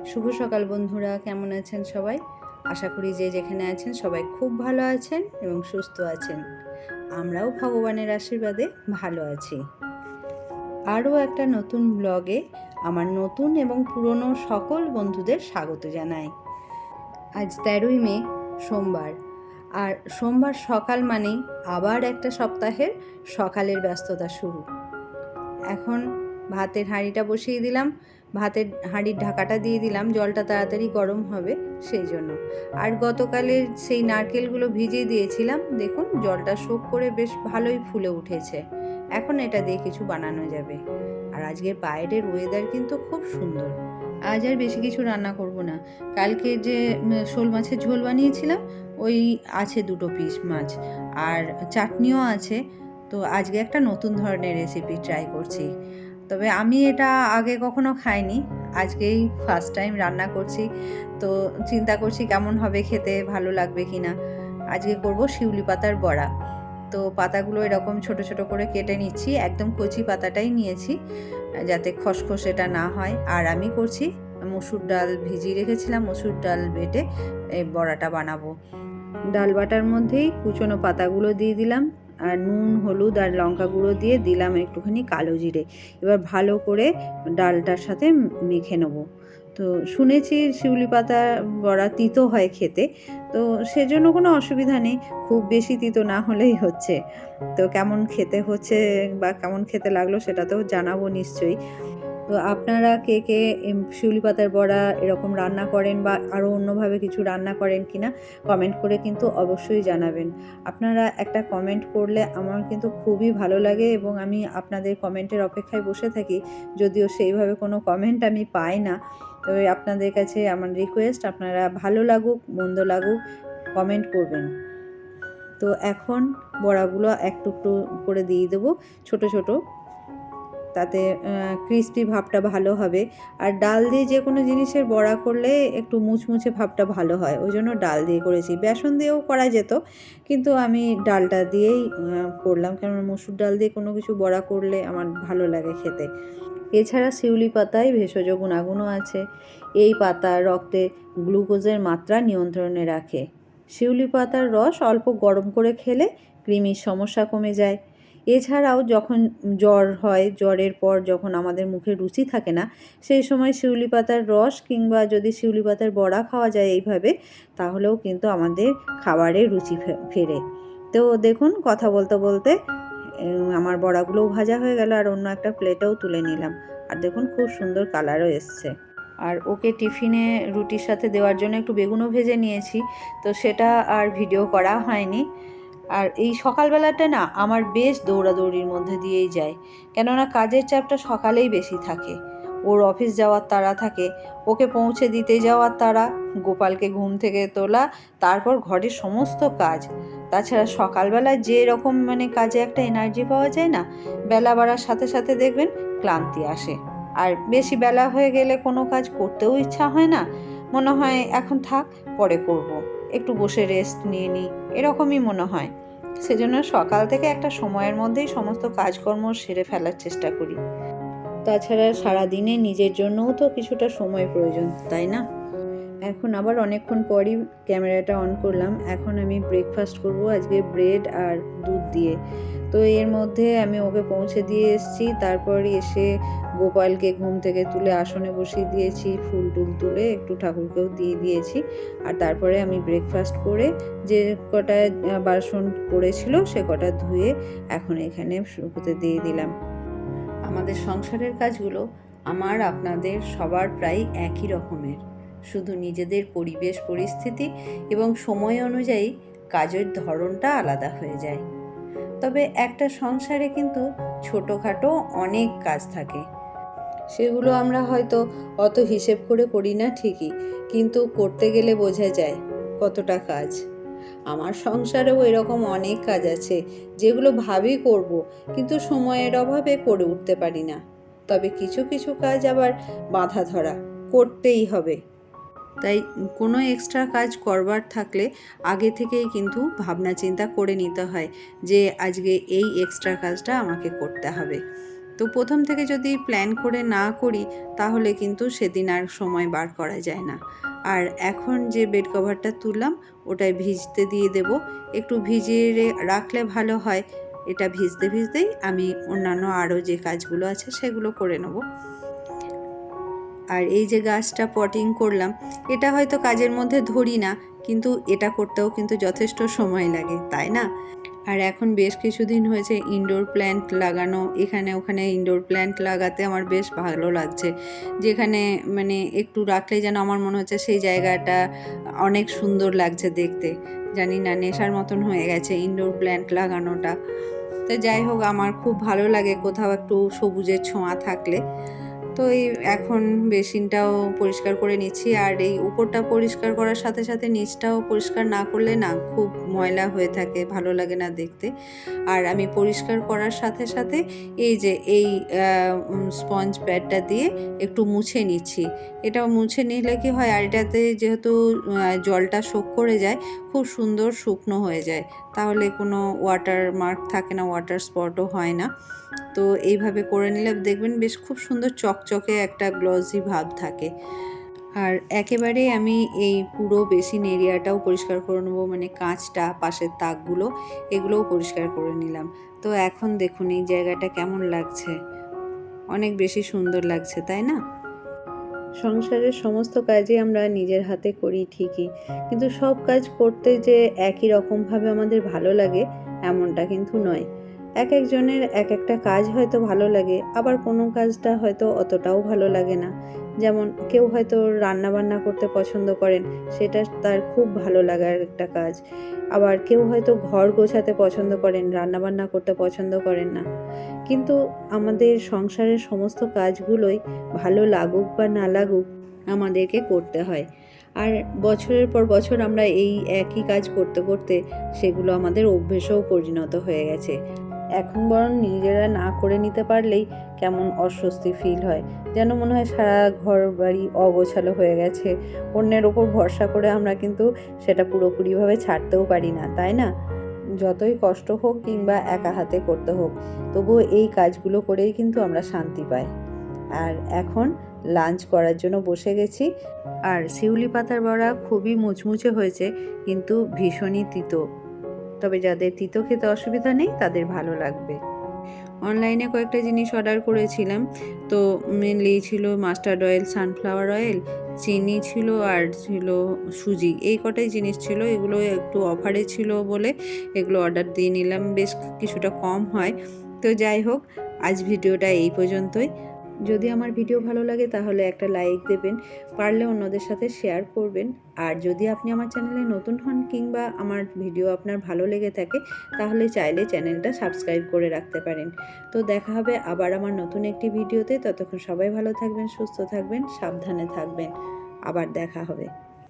শুভ সকাল বন্ধুরা, কেমন আছেন সবাই? আশা করি যে যেখানে আছেন সবাই খুব ভালো আছেন এবং সুস্থ আছেন। আমরাও ভগবানের আশীর্বাদে ভালো আছি। আরও একটা নতুন ব্লগে আমার নতুন এবং পুরনো সকল বন্ধুদের স্বাগত জানাই। আজ 13ই মে, সোমবার। আর সোমবার সকাল মানেই আবার একটা সপ্তাহের সকালের ব্যস্ততা শুরু। এখন ভাতের হাঁড়িটা বসিয়ে দিলাম, ভাতের হাঁড়ির ঢাকাটা দিয়ে দিলাম, জলটা তাড়াতাড়ি গরম হবে সেই জন্য। আর গতকালের সেই নারকেলগুলো ভিজিয়ে দিয়েছিলাম, দেখুন জলটা শোক করে বেশ ভালোই ফুলে উঠেছে। এখন এটা দিয়ে কিছু বানানো যাবে। আর আজকের বাইরের ওয়েদার কিন্তু খুব সুন্দর। আজ আর বেশি কিছু রান্না করব না। কালকে যে শোল মাছের ঝোল বানিয়েছিলাম, ওই আছে 2 পিস মাছ, আর চাটনিও আছে। তো আজকে একটা নতুন ধরনের রেসিপি ট্রাই করছি। তবে আমি এটা আগে কখনো খাইনি, আজকেই ফার্স্ট টাইম রান্না করছি। তো চিন্তা করছি কেমন হবে খেতে, ভালো লাগবে কি না। আজকে করব শিউলি পাতার বড়া। তো পাতাগুলো এরকম ছোট ছোট করে কেটে নিচ্ছি, একদম কচি পাতাটাই নিয়েছি যাতে খসখসেটা না হয়। আর আমি করছি মসুর ডাল ভিজিয়ে রেখেছিলাম, মসুর ডাল বেটে এই বড়াটা বানাবো। ডাল বাটার মধ্যেই কুচনো পাতাগুলো দিয়ে দিলাম, আর নুন, হলুদ আর লঙ্কা গুঁড়ো দিয়ে দিলাম একটুখানি কালো জিরে। এবার ভালো করে ডালটার সাথে মেখে নেবো। তো শুনেছি শিউলি পাতা বড়া তিতো হয় খেতে, তো সেজন্য কোনো অসুবিধা নেই, খুব বেশি তিতো না হলেই হচ্ছে। তো কেমন খেতে হচ্ছে বা কেমন খেতে লাগলো সেটা তো জানাবো নিশ্চয়ই। তো আপনারা কে কে শিউলি পাতার বড়া এরকম রান্না করেন বা আরও অন্যভাবে কিছু রান্না করেন কিনা কমেন্ট করে কিন্তু অবশ্যই জানাবেন। আপনারা একটা কমেন্ট করলে আমার কিন্তু খুবই ভালো লাগে এবং আমি আপনাদের কমেন্টের অপেক্ষায় বসে থাকি। যদিও সেইভাবে কোনো কমেন্ট আমি পাই না, তবে আপনাদের কাছে আমার রিকোয়েস্ট, আপনারা ভালো লাগুক মন্দ লাগুক কমেন্ট করবেন। তো এখন বড়াগুলো একটু একটু করে দিয়ে দেবো ছোট ছোট, তাতে ক্রিস্পি ভাবটা ভালো হবে। আর ডাল দিয়ে যে কোনো জিনিসের বড়া করলে একটু মুচমুচে ভাবটা ভালো হয়, ওই জন্য ডাল দিয়ে করেছি। বেসন দিয়েও করা যেত, কিন্তু আমি ডালটা দিয়েই করলাম, কারণ মসুর ডাল দিয়ে কোনো কিছু বড়া করলে আমার ভালো লাগে খেতে। এছাড়া শিউলি পাতায় ভেষজ গুণাগুণও আছে। এই পাতা রক্তে গ্লুকোজের মাত্রা নিয়ন্ত্রণে রাখে। শিউলি পাতার রস অল্প গরম করে খেলে কৃমির সমস্যা কমে যায়। এছাড়াও যখন জ্বর হয়, জ্বরের পর যখন আমাদের মুখে রুচি থাকে না, সেই সময় শিউলি পাতার রস কিংবা যদি শিউলি পাতার বড়া খাওয়া যায় এইভাবে, তাহলেও কিন্তু আমাদের খাবারে রুচি ফেরে। তো দেখুন কথা বলতে বলতে আমার বড়াগুলোও ভাজা হয়ে গেল, আর অন্য একটা প্লেটেও তুলে নিলাম। আর দেখুন খুব সুন্দর কালারও এসছে। আর ওকে টিফিনে রুটির সাথে দেওয়ার জন্য একটু বেগুনও ভেজে নিয়েছি, তো সেটা আর ভিডিও করা হয়নি। আর এই সকালবেলাটা না আমার বেশ দৌড়াদৌড়ির মধ্যে দিয়েই যায়, কেননা কাজের চাপটা সকালেই বেশি থাকে। ওর অফিস যাওয়ার তাড়া থাকে, ওকে পৌঁছে দিতে যাওয়ার তাড়া, গোপালকে ঘুম থেকে তোলা, তারপর ঘরের সমস্ত কাজ। তাছাড়া সকালবেলায় যে রকম কাজে একটা এনার্জি পাওয়া যায় না, বেলা বাড়ার সাথে সাথে দেখবেন ক্লান্তি আসে। আর বেশি বেলা হয়ে গেলে কোনো কাজ করতেও ইচ্ছা হয় না, মনে হয় এখন থাক, পরে করব, একটু বসে রেস্ট নিয়ে নিই, এরকমই মনে হয়। সেজন্য সকাল থেকে একটা সময়ের মধ্যেই সমস্ত কাজকর্ম সেরে ফেলার চেষ্টা করি। তাছাড়া সারাদিনে নিজের জন্যও তো কিছুটা সময় প্রয়োজন, তাই না? এখন আবার অনেকক্ষণ পরই ক্যামেরাটা অন করলাম। এখন আমি ব্রেকফাস্ট করব, আজকে ব্রেড আর দুধ দিয়ে। তো এর মধ্যে আমি ওকে পৌঁছে দিয়ে এসেছি, তারপর এসে গোপালকে ঘুম থেকে তুলে আসনে বসিয়ে দিয়েছি, ফুল টুল তুলে একটু ঠাকুরকেও দিয়ে দিয়েছি। আর তারপরে আমি ব্রেকফাস্ট করে যে কটা বাসন পড়েছিল সে কটা ধুয়ে এখন এখানে শুকোতে দিয়ে দিলাম। আমাদের সংসারের কাজগুলো আমার আপনাদের সবার প্রায় একই রকমের, শুধু নিজেদের পরিবেশ পরিস্থিতি এবং সময় অনুযায়ী কাজের ধরনটা আলাদা হয়ে যায়। তবে একটা সংসারে কিন্তু ছোটোখাটো অনেক কাজ থাকে, সেগুলো আমরা হয়তো অত হিসেব করে করি না ঠিকই, কিন্তু করতে গেলে বোঝা যায় কতটা কাজ। আমার সংসারেও এরকম অনেক কাজ আছে যেগুলো ভাবি করব, কিন্তু সময়ের অভাবে করে উঠতে পারি না। তবে কিছু কিছু কাজ আবার বাঁধা ধরা, করতেই হবে। তাই কোনো এক্সট্রা কাজ করবার থাকলে আগে থেকেই কিন্তু ভাবনা চিন্তা করে নিতে হয় যে আজকে এই এক্সট্রা কাজটা আমাকে করতে হবে। তো প্রথম থেকে যদি প্ল্যান করে না করি তাহলে কিন্তু সেদিন আর সময় বার করা যায় না। আর এখন যে বেড কভারটা তুললাম ওটাই ভিজতে দিয়ে দেব, একটু ভিজিয়ে রাখলে ভালো হয়। এটা ভিজতে ভিজতেই আমি অন্যান্য আরও যে কাজগুলো আছে সেগুলো করে নেব। আর এই যে গাছটা পটিং করলাম, এটা হয়তো কাজের মধ্যে ধরি না, কিন্তু এটা করতেও কিন্তু যথেষ্ট সময় লাগে, তাই না? আর এখন বেশ কিছুদিন হয়েছে ইনডোর প্ল্যান্ট লাগানো, এখানে ওখানে ইনডোর প্ল্যান্ট লাগাতে আমার বেশ ভালো লাগছে। যেখানে মানে একটু রাখলে যেন আমার মনে হচ্ছে সেই জায়গাটা অনেক সুন্দর লাগছে দেখতে। জানি না, নেশার মতন হয়ে গেছে ইনডোর প্ল্যান্ট লাগানোটা। তো যাই হোক, আমার খুব ভালো লাগে কোথাও একটু সবুজের ছোঁয়া থাকলে। তো এই এখন বেসিনটাও পরিষ্কার করে নিচ্ছি, আর এই উপরটা পরিষ্কার করার সাথে সাথে নিচটাও পরিষ্কার না করলে না খুব ময়লা হয়ে থাকে, ভালো লাগে না দেখতে। আর আমি পরিষ্কার করার সাথে সাথে এই যে এই স্পঞ্জ প্যাডটা দিয়ে একটু মুছে নিচ্ছি। এটা মুছে নিলে কি হয়, আর এটাতে যেহেতু জলটা শোক করে যায়, খুব সুন্দর শুকনো হয়ে যায়, তাহলে কোনো ওয়াটার মার্ক থাকে না, ওয়াটার স্পটও হয় না। তো এইভাবে করে নিলে দেখবেন বেশ খুব সুন্দর চকচকে একটা গ্লসি ভাব থাকে। আর একেবারে আমি এই পুরো বেসিন এরিয়াটাও পরিষ্কার করে নেবো, মানে কাঁচটা, পাশের তাকগুলো, এগুলোও পরিষ্কার করে নিলাম। তো এখন দেখুন এই জায়গাটা কেমন লাগছে, অনেক বেশি সুন্দর লাগছে, তাই না? সংসারের সমস্ত কাজই আমরা নিজের হাতে করি ঠিকই, কিন্তু সব কাজ করতে যে একই রকমভাবে আমাদের ভালো লাগে এমনটা কিন্তু নয়। এক একজনের এক একটা কাজ হয়তো ভালো লাগে, আবার কোনো কাজটা হয়তো অতটাও ভালো লাগে না। যেমন কেউ হয়তো রান্না বান্না করতে পছন্দ করেন, সেটা তার খুব ভালো লাগার একটা কাজ। আবার কেউ হয়তো ঘর গোছাতে পছন্দ করেন, রান্না বান্না করতে পছন্দ করেন না। কিন্তু আমাদের সংসারের সমস্ত কাজগুলোই ভালো লাগুক বা না লাগুক আমাদেরকে করতে হয়। আর বছরের পর বছর আমরা এই একই কাজ করতে করতে সেগুলো আমাদের অভ্যেসেও পরিণত হয়ে গেছে। এখন বরং নিজেরা না করে নিতে পারলেই কেমন অস্বস্তি ফিল হয়, যেন মনে হয় সারা ঘর বাড়ি অগোছালো হয়ে গেছে। অন্যের ওপর ভরসা করে আমরা কিন্তু সেটা পুরোপুরিভাবে ছাড়তেও পারি না, তাই না? যতই কষ্ট হোক কিংবা একা হাতে করতে হোক, তবুও এই কাজগুলো করেই কিন্তু আমরা শান্তি পাই। আর এখন লাঞ্চ করার জন্য বসে গেছি। আর শিউলি পাতার বড়া খুবই মুচমুচে হয়েছে, কিন্তু ভীষণই তিতো। তবে যাদের তিতো খেতে অসুবিধা নেই তাদের ভালো লাগবে। অনলাইনে কয়েকটা জিনিস অর্ডার করেছিলাম, তো মেনলি ছিল মাস্টার্ড অয়েল, সানফ্লাওয়ার অয়েল, চিনি ছিল, আর ছিল সুজি। এই কটাই জিনিস ছিল, এগুলো একটু অফারে ছিল বলে এগুলো অর্ডার দিয়ে নিলাম, বেশ কিছুটা কম হয়। তো যাই হোক, আজ ভিডিওটা এই পর্যন্তই। যদি আমার ভিডিও ভালো লাগে তাহলে একটা লাইক দেবেন, পারলে অন্যদের সাথে শেয়ার করবেন। আর যদি আপনি আমার চ্যানেলে নতুন হন কিংবা আমার ভিডিও আপনার ভালো লেগে থাকে, তাহলে চাইলে চ্যানেলটা সাবস্ক্রাইব করে রাখতে পারেন। তো দেখা হবে আবার আমার নতুন একটি ভিডিওতে। ততক্ষণ সবাই ভালো থাকবেন, সুস্থ থাকবেন, সাবধানে থাকবেন। আবার দেখা হবে।